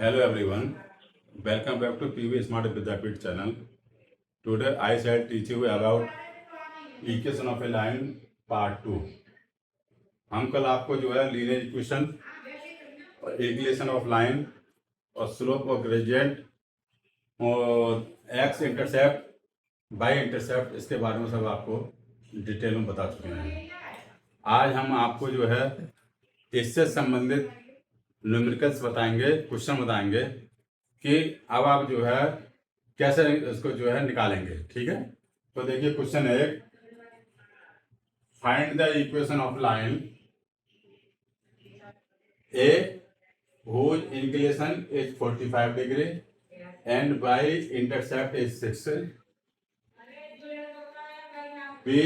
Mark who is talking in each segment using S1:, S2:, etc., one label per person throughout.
S1: Hello everyone, welcome back to PV Smart Vidyapit channel. Today I shall teach you about equation of a line part 2. हम कल आपको जो है linear equation और equation of line और slope और gradient और एक्स इंटरसेप्ट बाई इंटरसेप्ट इसके बारे में सब आपको डिटेल में बता चुके हैं। आज हम आपको जो है इससे संबंधित न्यूमेरिकल्स बताएंगे, क्वेश्चन बताएंगे कि अब आप जो है कैसे इसको जो है निकालेंगे। ठीक है, तो देखिए क्वेश्चन है, find the equation of line A whose inclination is 45 degree and by intercept is 6, b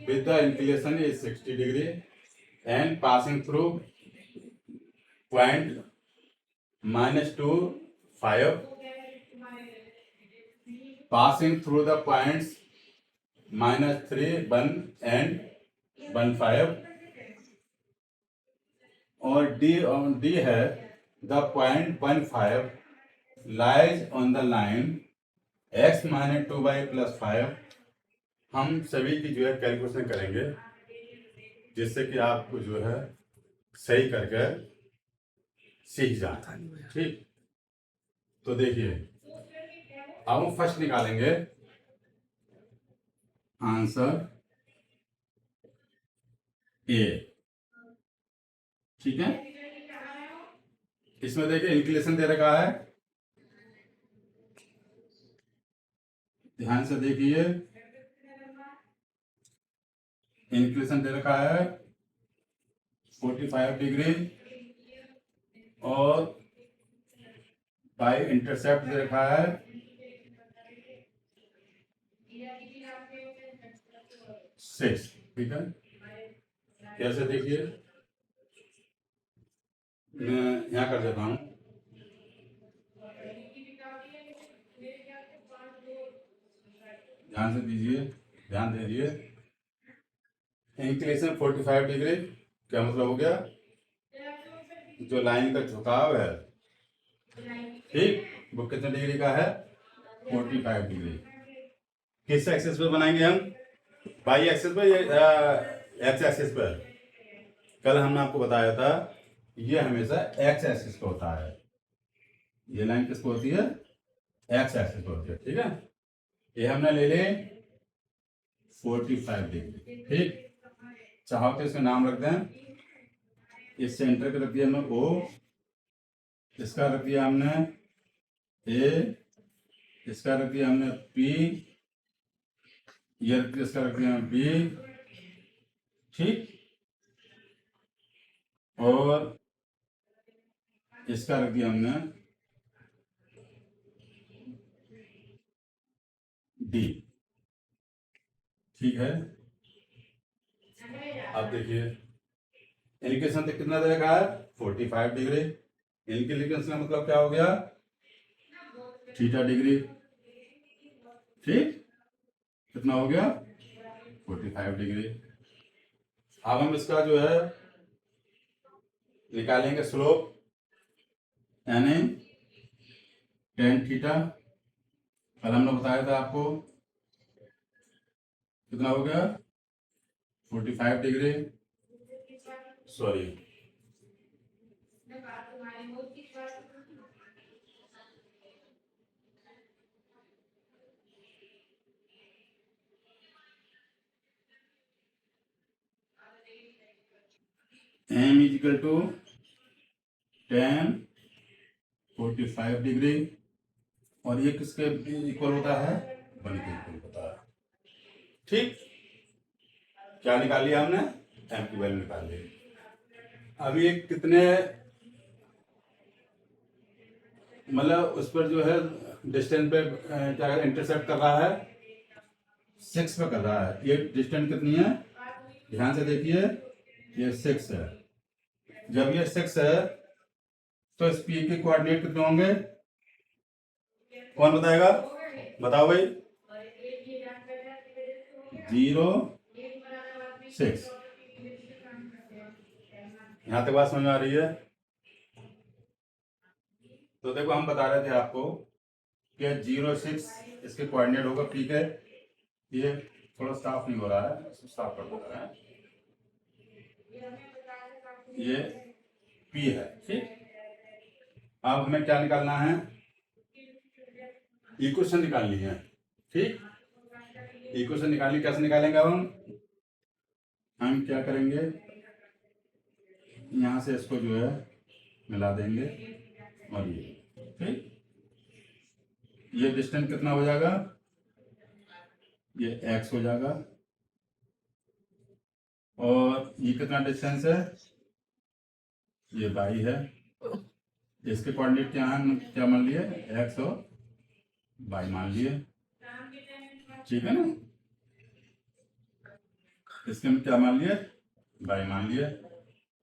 S1: with the inclination is 60 degree and passing through point -2 5, passing through the points -3 1 and 1 5, और डी है the point 15 lies on the line x -2/+5। हम सभी की जो है calculation करेंगे जिससे कि आपको जो है सही करके सीख जाए। ठीक, तो देखिए अब हम फर्स्ट निकालेंगे आंसर ए। ठीक है, इसमें देखिए इंक्लिनेशन दे रखा है, ध्यान से देखिए। इंक्लिनेशन दे रखा है 45 डिग्री और बाई इंटरसेप्ट दे रखा है 6। ठीक है, कैसे देखिए, मैं यहाँ कर देता हूँ। ध्यान से दीजिए, ध्यान दीजिए। इंक्लिनेशन 45 डिग्री क्या मतलब हो गया, जो लाइन का झुकाव है, ठीक, वो कितने डिग्री का है, 45 डिग्री। किस एक्सिस पे बनाएंगे हम, बाई एक्सिस पे या एक्स एक्सिस पे। कल हमने आपको बताया था ये हमेशा एक्स एक्सिस पे होता है, ये लाइन किस पे होती है, एक्स एक्सिस पे होती है। ठीक है, ये हमने ले ले 45 डिग्री। ठीक, चाहो तो इसका नाम रख दें, इस सेंटर का रख दिया हमने ओ, इसका रख दिया हमने ए, इसका रख दिया हमने पी, ये इसका रख दिया हमने बी। ठीक, और इसका रख दिया हमने डी। ठीक है, अब देखिए इंक्लिनेशन तो कितना दे रखा है 45 डिग्री। इंक्लिनेशन का मतलब क्या हो गया, थीटा डिग्री। ठीक, कितना हो गया 45 डिग्री। अब हम इसका जो है निकालेंगे स्लोप, यानी टेन थीटा। कल हमने बताया था आपको कितना हो गया 45 डिग्री, सॉरी m इजिकल टू 10 45 डिग्री, और ये किसके इक्वल होता है, 1 के इक्वल होता है। ठीक, क्या निकाल लिया हमने, m की वैल्यू निकाल ली। अब ये कितने मतलब उस पर जो है डिस्टेंस पे क्या इंटरसेप्ट कर रहा है, 6 पे कर रहा है। ये डिस्टेंस कितनी है, ध्यान से देखिए, ये 6 है। जब ये 6 है तो इस पी के कोऑर्डिनेट कितने होंगे, कौन बताएगा, बताओ भाई। 0 6, यहां तक बात समझ में आ रही है। तो देखो हम बता रहे थे आपको कि 0 6 इसके कोऑर्डिनेट होगा, ठीक है। ये थोड़ा साफ नहीं हो रहा है, इसको साफ कर देना है। ये पी है, ठीक। अब हमें क्या निकालना है, इक्वेशन निकालनी है, ठीक। इक्वेशन निकालनी, कैसे निकालेंगे अब हम क्या करेंगे, यहाँ से इसको जो है मिला देंगे और ये, ठीक। ये डिस्टेंस कितना हो जाएगा, ये x हो जाएगा। और ये कितना डिस्टेंस है, ये y है। इसके कोऑर्डिनेट क्या है, क्या मान लिए, x और y मान लिए, ठीक है ना। इसके हम क्या मान लिए, y मान लिए।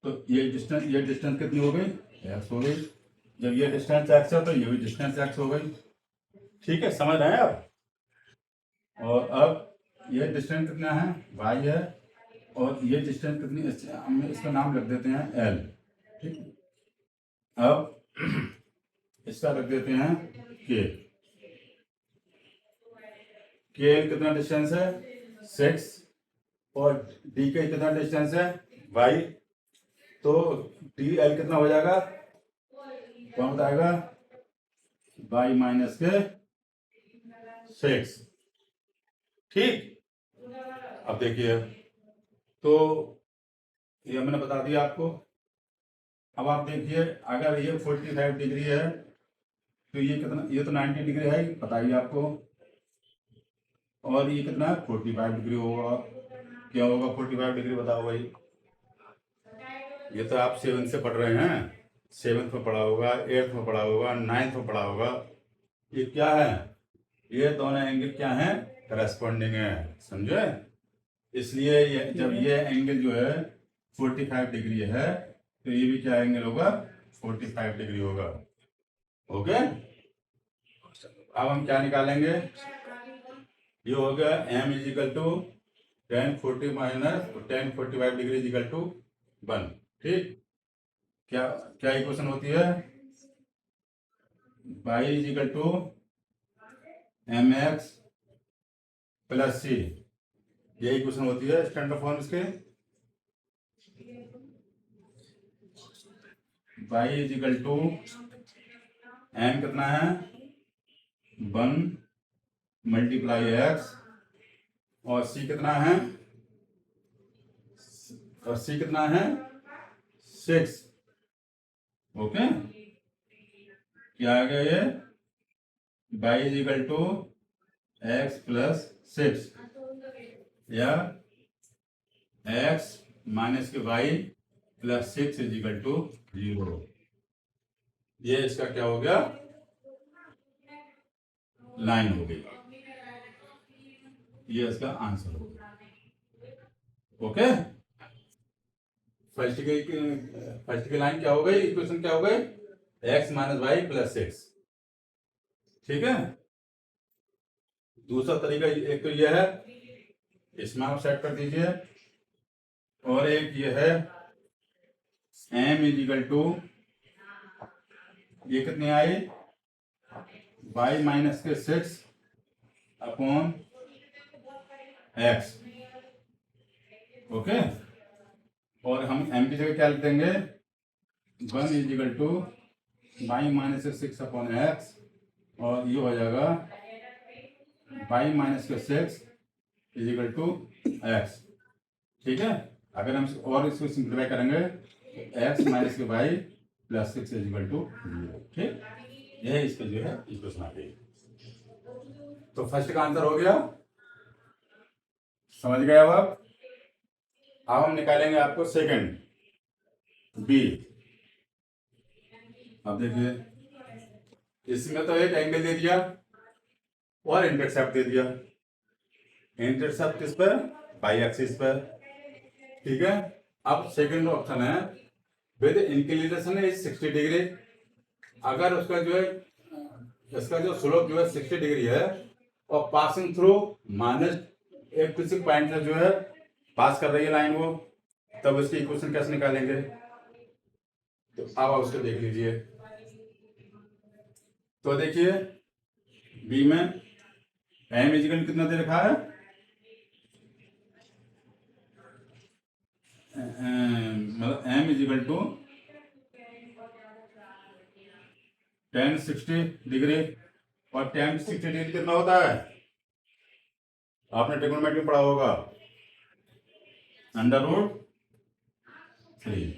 S1: तो ये डिस्टेंस कितनी हो गई, x हो गई। जब ये डिस्टेंस x है तो ये भी डिस्टेंस x हो गई, ठीक है, समझ रहे हैं आप। और अब ये डिस्टेंस कितना है, y है। और ये डिस्टेंस कितनी, हम इसका नाम रख देते हैं l, ठीक। अब इसका रख देते हैं k। के कितना डिस्टेंस है, 6। और डी के कितना डिस्टेंस है, y। तो डी एल कितना हो जाएगा, कौन बताएगा, y माइनस के 6, ठीक। अब देखिए, तो ये मैंने बता दिया आपको। अब आप देखिए, अगर ये 45 डिग्री है तो ये कितना, ये तो 90 डिग्री है, पता ही आपको। और ये कितना है, 45 डिग्री होगा। क्या होगा 45 डिग्री, बताओ भाई। ये तो आप 7 से पढ़ रहे हैं, 7th में पढ़ा होगा, 8th में पढ़ा होगा, 9th में पढ़ा होगा। ये क्या है, ये दोनों एंगल क्या है, करस्पॉन्डिंग है, समझे। इसलिए ये जब ये एंगल जो है 45 डिग्री है तो ये भी क्या एंगल होगा, 45 डिग्री होगा, ओके। अब हम क्या निकालेंगे, ये हो गया m equal to 1040 minus 1045 degree equal to 1, ठीक। क्या क्या इक्वेशन होती है, y equal to mx plus c, ये इक्वेशन होती है स्टैंडर्ड फॉर्म इसके। y इजिकल टू m कितना है, 1 मल्टीप्लाई x, और c कितना है, और c कितना है 6, ओके। क्या आ गया ये, y equal to x plus 6, या x माइनस के y प्लस 6 इजिकल टू 0। ये इसका क्या हो गया, लाइन हो गई, ये इसका आंसर हो गया, ओके। फर्स्ट की लाइन क्या हो गई, इक्वेशन क्या हो गई, x माइनस वाई प्लस 6, ठीक है। दूसरा तरीका एक तो यह है, इसमें आप सेट कर दीजिए। और एक ये है m इजिकल टू, ये कितनी आई, y माइनस के 6 अपॉन x, ओके। और हम m की जगह क्या लिख देंगे, 1 इजिकल टू y माइनस के 6 अपॉन x, और ये हो जाएगा y माइनस के 6 इजिकल टू x, ठीक है। अगर हम और इसको सिंप्लीफाई करेंगे तो x माइनस के y प्लस 6 इजिकल टू 0, ठीक। यह इसका जो है इक्वेशन आ गई। तो फर्स्ट का आंसर हो गया, समझ गए अब आप। अब हम निकालेंगे आपको सेकंड, बी। अब देखिए, इसमें तो एक एंगल दे दिया और इंटरसेप्ट दे दिया। इंटरसेप्ट किस पर, बाई एक्सिस पर, ठीक है। अब सेकंड ऑप्शन है विद इंक्लिनेशन इज 60 डिग्री। अगर उसका जो है, इसका जो स्लोप जो है 60 डिग्री है और पासिंग थ्रू माइनस एक किसी पॉइंट से जो है पास कर रही है लाइन वो, तब इसकी इक्वेशन कैसे निकालेंगे, तो अब आप उसको देख लीजिए। तो देखिए बी में एम इजिकल कितना दे रखा है, मतलब एम इजिकल टू 1060 डिग्री। और 1060 डिग्री कितना होता है, आपने ट्रिग्नोमेट्री में पढ़ा होगा, √3।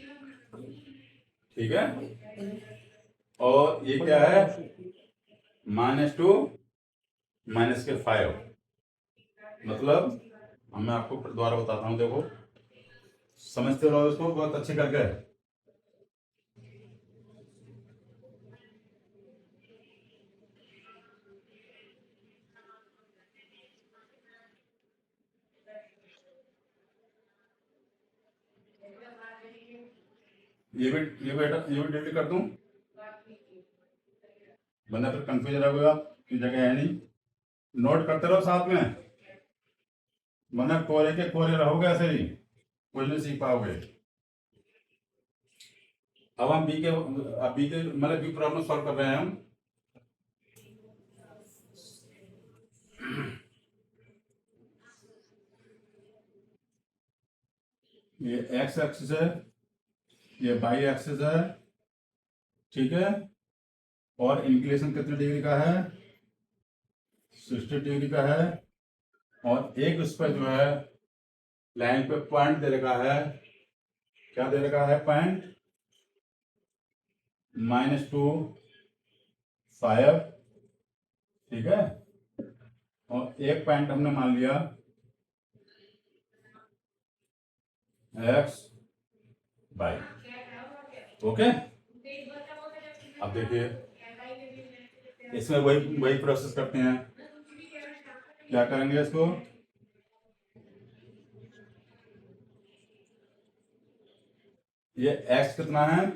S1: ठीक है, और ये क्या है, -2 -5। मतलब मैं आपको दोबारा बताता हूँ, देखो समझते रहो इसको बहुत अच्छे करके। ये भी डिलीट कर दूं, वरना फिर कंफ्यूजन होगा कि जगह है नहीं। नोट करते रहो साथ में, वरना कोरे के कोरे रहोगे ऐसे ही, कुछ नहीं सीख पाओगे। अब हम बी के मतलब बी प्रॉब्लम सॉल्व कर रहे हैं हम। ये एक्स एक्सिस है, ये वाई एक्सिस है, ठीक है। और इंक्लिनेशन कितने डिग्री का है, 60 डिग्री का है। और एक उस पर जो है लाइन पे पॉइंट दे रखा है, क्या दे रखा है, पॉइंट -2 5, ठीक है। और एक पॉइंट हमने मान लिया एक्स वाई, ओके। अब देखिए इसमें वही वही प्रोसेस करते हैं, क्या करेंगे इसको, ये एक्स कितना है,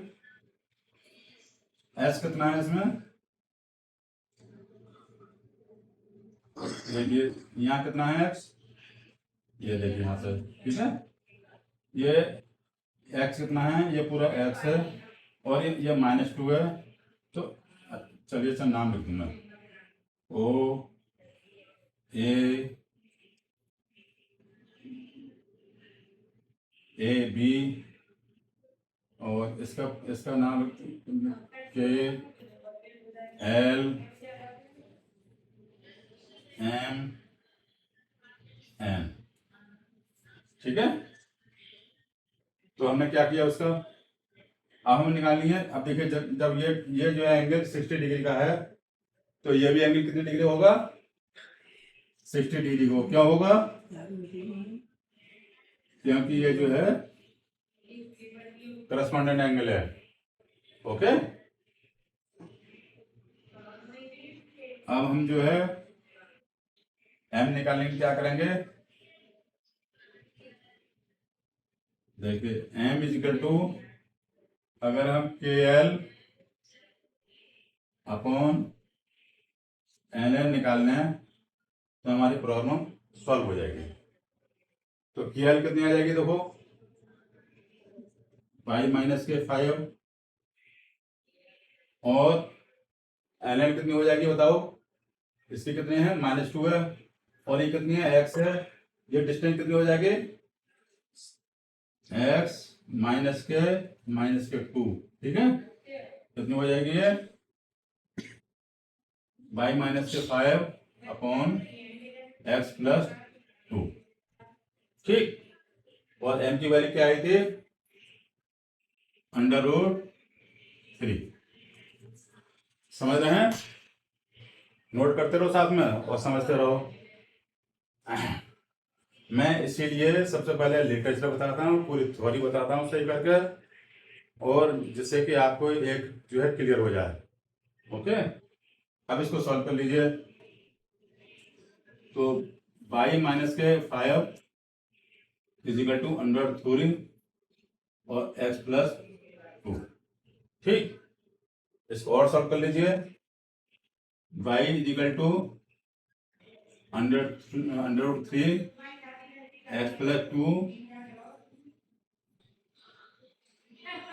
S1: एस कितना है इसमें, देखिए यहाँ कितना है एक्स, ये देखिए यहाँ से, ठीक है। ये एक्स कितना है, ये पूरा एक्स है, और ये -2 है। तो चलिए इसका नाम लिख दूँ मैं, ओ ए बी, और इसका इसका नाम के एल एम एन, ठीक है। तो हमने क्या किया उसका, अब हम निकालनी है। अब देखिए जब ये जो है एंगल 60 डिग्री का है, तो ये भी एंगल कितनी डिग्री होगा, 60 डिग्री हो, क्या होगा, क्योंकि ये जो है करस्पॉन्डेंट एंगल है, ओके। अब हम जो है एम निकालने के क्या करेंगे, देखिए एम इजिकल टू, अगर हम के एल अपॉन एन एल निकाल लें तो हमारी प्रॉब्लम सॉल्व हो जाएगी। तो के एल कितनी आ जाएगी, देखो y-5, और एन एल कितनी हो जाएगी बताओ, इसकी कितनी है, -2 है, और ये कितनी है, एक्स है। ये डिस्टेंस कितनी हो जाएगी, एक्स -2, ठीक है। कितनी हो जाएगी ये, y-5 अपॉन x+2, ठीक। और m की वैल्यू क्या आई थी, √3। समझ रहे हैं, नोट करते रहो साथ में और समझते रहो। मैं इसीलिए सबसे पहले लिटरेचर बताता हूँ, पूरी थ्योरी बताता हूँ सही करके, और जिससे कि आपको एक जो है क्लियर हो जाए, ओके। अब इसको सॉल्व कर लीजिए। तो y-5 इजिकल टू √3 और x+2, ठीक। इसको और सॉल्व कर लीजिए, y इजिकल टू √3 x+2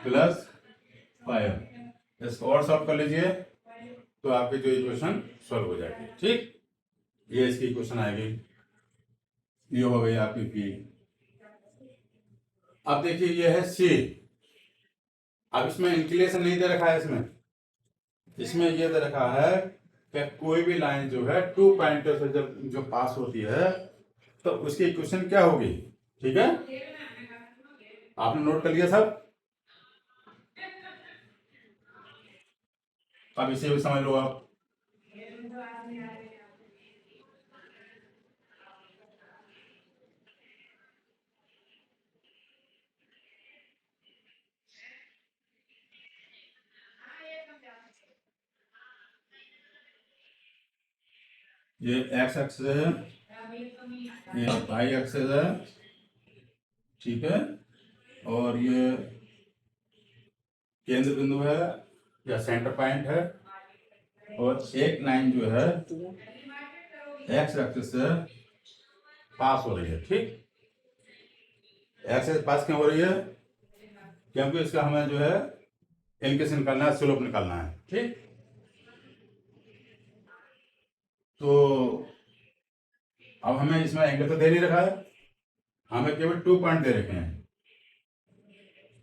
S1: +5, इसको और सॉल्व कर लीजिए, तो आपकी जो इक्वेशन सॉल्व हो जाएगी। ठीक, ये इसकी इक्वेशन आएगी। ये हो गई आपकी पी। अब देखिए ये है सी। अब इसमें इंक्लिनेशन नहीं दे रखा है, इसमें ये दे रखा है कि कोई भी लाइन जो है 2 पॉइंटर से जब जो पास होती है तो उसकी इक्वेशन क्या होगी। ठीक है, आपने नोट कर लिया सब। अब इसे भी समझ लो आप। ये एक्स एक्सिस है, ये वाई एक्सिस है, ठीक है, और ये केंद्र बिंदु है या सेंटर पॉइंट है, और एक लाइन जो है एक्स एक्सिस से पास हो रही है। ठीक, एक्स एक्सिस पास क्यों हो रही है, क्योंकि इसका हमें जो है इंक्लिनेशन निकालना है, स्लोप निकालना है। ठीक, तो अब हमें इसमें एंगल तो दे नहीं रखा है, हमें केवल 2 पॉइंट दे रखे हैं,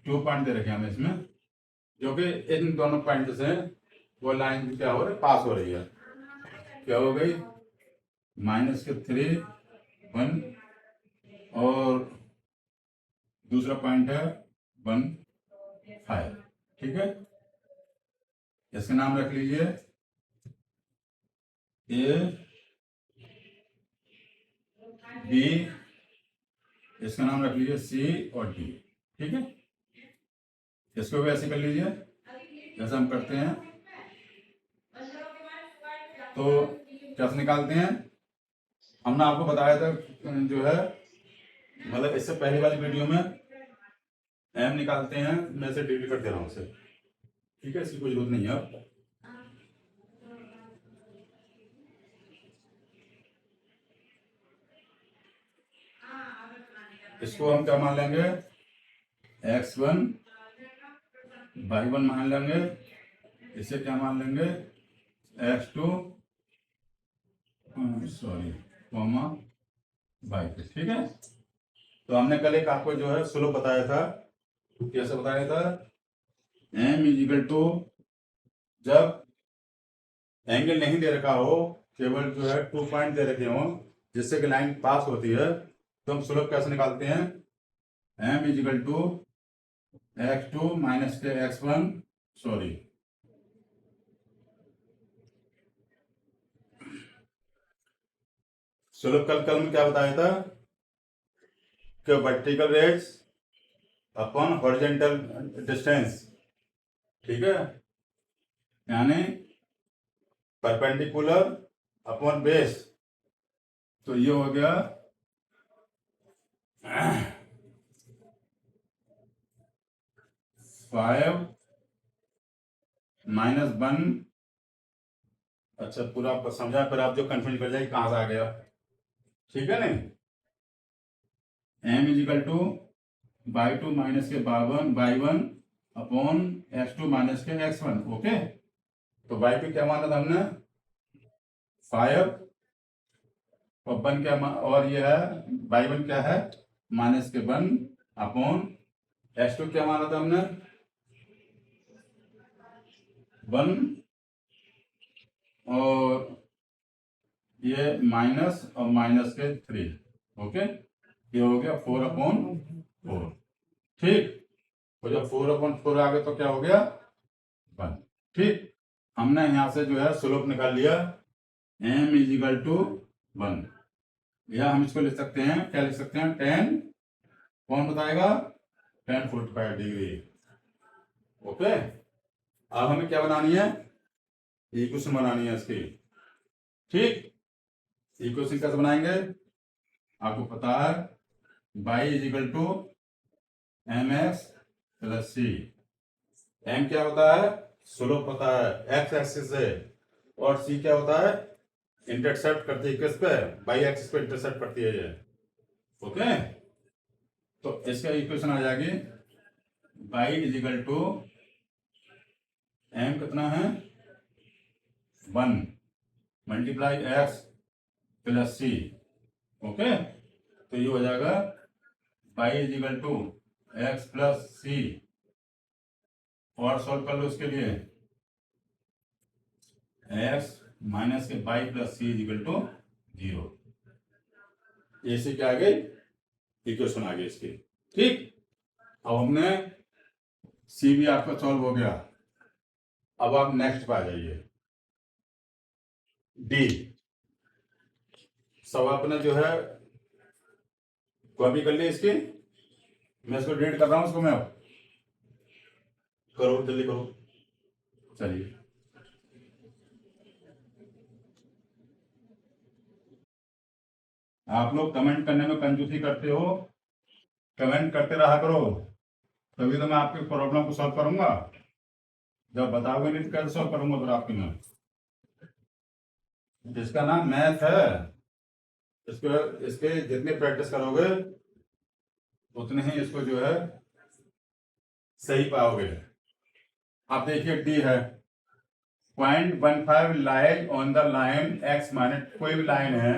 S1: 2 पॉइंट दे रखे हैं हमें इसमें, जो कि इन दोनों पॉइंट से वो लाइन क्या हो रही है, पास हो रही है। क्या हो गई, -3 1, और दूसरा पॉइंट है 1 5। ठीक है, इसका नाम रख लीजिए ए बी, इसका नाम रख लीजिए सी और डी। ठीक है, इसको भी ऐसे कर लीजिए जैसे हम करते हैं। तो कैसे निकालते हैं, हमने आपको बताया था जो है, मतलब इससे पहले वाली वीडियो में एम निकालते हैं, मैं इसे डिलीट कर दे रहा हूँ उसे। ठीक है, इसकी कोई जरूरत नहीं है अब। इसको हम क्या मान लेंगे, x1 y1 मान लेंगे, इसे क्या मान लेंगे, x2 सॉरी कॉमा y2। ठीक है, तो हमने कल एक आपको जो है स्लोप बताया था, कैसे बताया था, m इजिकल टू, जब एंगल नहीं दे रखा हो, केवल जो है 2 पॉइंट दे रखे हो जिससे कि लाइन पास होती है, तो हम स्लोप कैसे निकालते हैं, m equal to x2 minus के x1 सॉरी स्लोप कल में क्या बताया था कि vertical rates upon horizontal distance. ठीक है, यानी परपेंडिकुलर अपॉन बेस। तो ये हो गया 5 -1। अच्छा, पूरा आपको समझा, फिर आप जो कंफ्यूज कर जाए कहां से आ गया। ठीक है, नहीं, m equal to y2 minus के y1 अपॉन x2 माइनस के x1। ओके, तो y2 क्या माना था हमने, 5, और 1 क्या और ये है y1 क्या है, माइनस के 1 अपॉन x2 क्या माना था हमने, 1, और ये माइनस और माइनस के 3। ओके, ये हो गया 4/4। ठीक, तो जब 4/4 आ गया तो क्या हो गया, 1। ठीक, हमने यहां से जो है स्लोप निकाल लिया, m इजिकल टू 1, या हम इसको लिख सकते हैं, क्या लिख सकते हैं, 10, कौन बताएगा, 10 45 डिग्री। ओके, अब हमें क्या बनानी है, इक्वेशन बनानी है इसकी। ठीक, इक्वेशन कैसे बनाएंगे, आपको पता है, y equal to mx plus c. m क्या होता है, स्लोप होता है x एक्सिस से, और c क्या होता है, इंटरसेप्ट करती है किस पे, y एक्सिस पे इंटरसेप्ट करती है ये। ओके, तो इसका इक्वेशन आ जाएगी y इजिकल टू m कितना है 1 multiply x plus c. Okay, तो ये हो जाएगा pi is equal to x plus c. और सॉल्व कर लो उसके लिए, x minus k pi plus c is equal to 0। ऐसे क्या आ गई इक्वेशन आ गई इसकी। ठीक, अब हमने सी भी आपका सॉल्व हो गया। अब आप नेक्स्ट पे आ जाइए, डी। सब आपने जो है कॉपी कर ली इसकी, मैं इसको रीड कर रहा हूं, उसको मैं करो जल्दी करो। चलिए, आप लोग कमेंट करने में कंजूसी करते हो, कमेंट करते रहा करो, तभी तो मैं आपके प्रॉब्लम को सॉल्व करूंगा। जब बताओगे नहीं तो कैसे सॉल्व करूंगा फिर आपके में। जिसका नाम मैथ है, इसको इसके जितनी प्रैक्टिस करोगे उतने ही इसको जो है सही पाओगे। आप देखिए डी है 0.15 line on the line x minus, कोई भी लाइन है,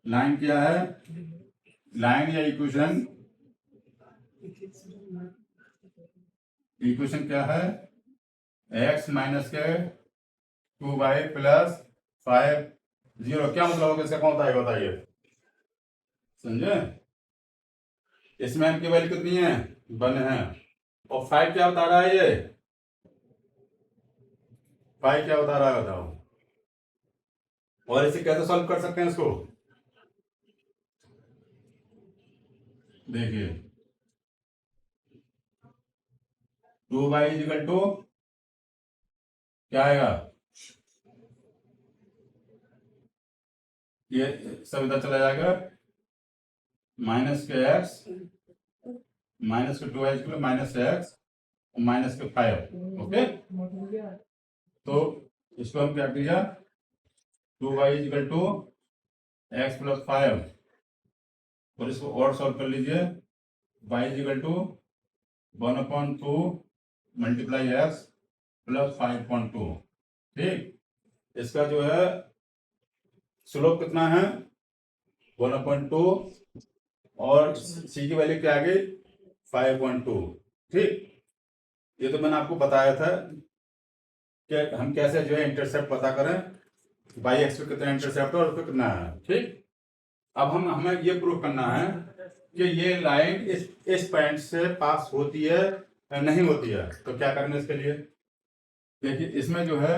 S1: लाइन क्या है, लाइन या इक्वेशन, इक्वेशन क्या है, एक्स माइनस के 2y प्लस 5 0। क्या मतलब होगा इसका, कौन होता है बताइए, समझे। इसमें m की वैल्यू कितनी है, 1 है। और 5 क्या बता रहा है, ये 5 क्या बता रहा है बताओ। और इसे कैसे सॉल्व कर सकते हैं इसको, देखिए 2y इज इक्वल टू क्या आएगा, ये सब इधर चला जाएगा, माइनस के एक्स, माइनस के 2y माइनस एक्स, माइनस के 5। ओके, तो इसको हम क्या किया, 2y is equal to x plus 5, और इसको और सॉल्व कर लीजिए, y is equal to 1/2 multiply x plus 5/2। ठीक, इसका जो है स्लोप कितना है 1/2, और सी की वैल्यू क्या आ गई 5/2। ठीक, ये तो मैंने आपको बताया था कि हम कैसे जो है इंटरसेप्ट पता करें, बाई एक्स पे कितना इंटरसेप्ट है और उस पे कितना है। ठीक, अब हमें ये प्रूव करना है कि ये लाइन इस पॉइंट से पास होती है या नहीं होती है। तो क्या करना है इसके लिए, देखिए इसमें जो है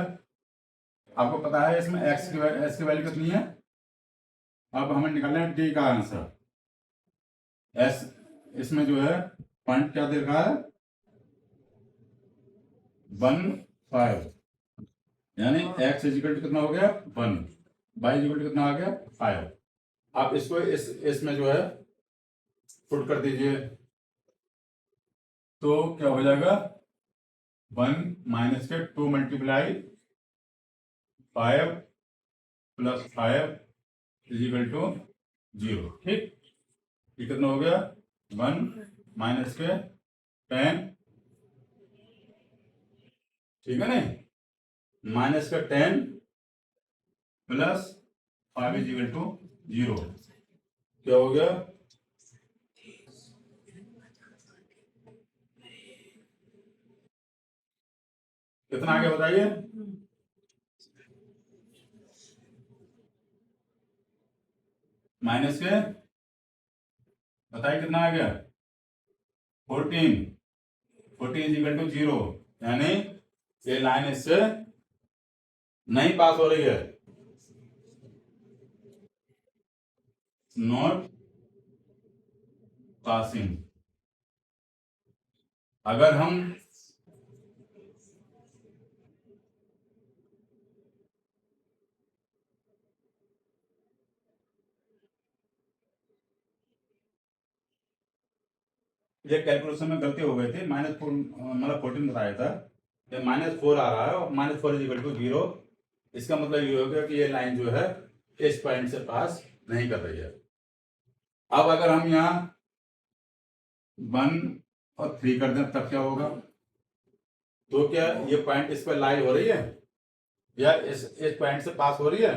S1: आपको पता है इसमें एक्स की वैल्यू कितनी है। अब हमें निकालना है डी का आंसर। एस, इसमें जो है पॉइंट क्या दे रखा है 1 5, यानी एक्स इजिकल टू कितना हो गया 1, वाई इजिकल टू कितना आ गया 5। आप इसको इसमें जो है पुट कर दीजिए, तो क्या हो जाएगा 1 माइनस के 2 मल्टीप्लाई 5 प्लस 5 इजिकल टू 0। ठीक, ये कितना हो गया 1 माइनस के 10, ठीक है नहीं, माइनस का 10 प्लस 5 इजिकल टू 0। क्या हो गया, कितना आ गया बताइए, माइनस के बताइए कितना आ गया 14, 14 इजिकल टू 0, यानी ये लाइन इससे नहीं पास हो रही है, नॉट पासिंग। अगर हम ये कैलकुलेशन में गलती हो गई थी, -4 मतलब 14 बताया था, ये -4 आ रहा है, और -4 इजिकल टू 0। इसका मतलब ये हो गया कि ये लाइन जो है इस पॉइंट से पास नहीं कर रही है। अब अगर हम यहाँ 1 और 3 कर दें तब क्या होगा, तो क्या ये पॉइंट इस पर लाई हो रही है, या इस पॉइंट से पास हो रही है।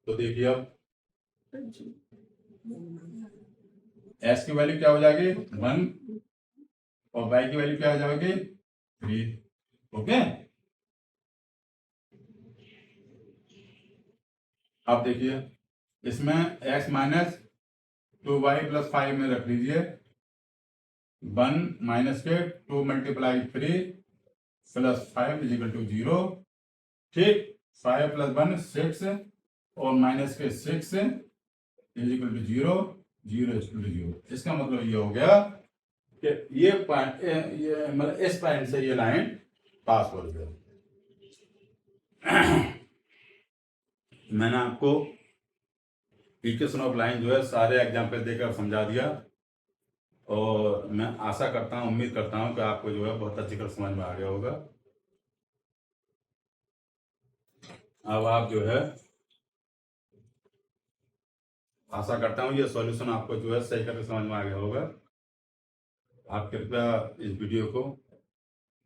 S1: तो देखिए अब एस की वैल्यू क्या हो जाएगी 1 और वाई की वैल्यू क्या हो जाएगी 3। ओके, अब देखिए इसमें x माइनस 2y+5 में रख लीजिए 1 माइनस के 2 multiply 3 plus 5 is equal to 0। ठीक, 5 + 1 6 और माइनस के 6 is equal to 0, 0 is equal to 0। इसका मतलब ये हो गया कि ये पॉइंट, ये मतलब इस पॉइंट से ये लाइन पास हो रही है। मैंने आपको इक्वेशन ऑफ लाइन जो है सारे एग्जाम्पल देकर समझा दिया और मैं आशा करता हूँ, उम्मीद करता हूँ कि आपको जो है बहुत अच्छी तरह समझ में आ गया होगा। अब आप जो है, आशा करता हूँ ये सॉल्यूशन आपको जो है सही करके समझ में आ गया होगा। आप कृपया इस वीडियो को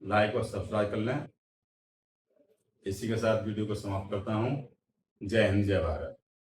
S1: लाइक और सब्सक्राइब कर लें। इसी के साथ वीडियो को समाप्त करता हूँ। जय हिंद, जय भारत।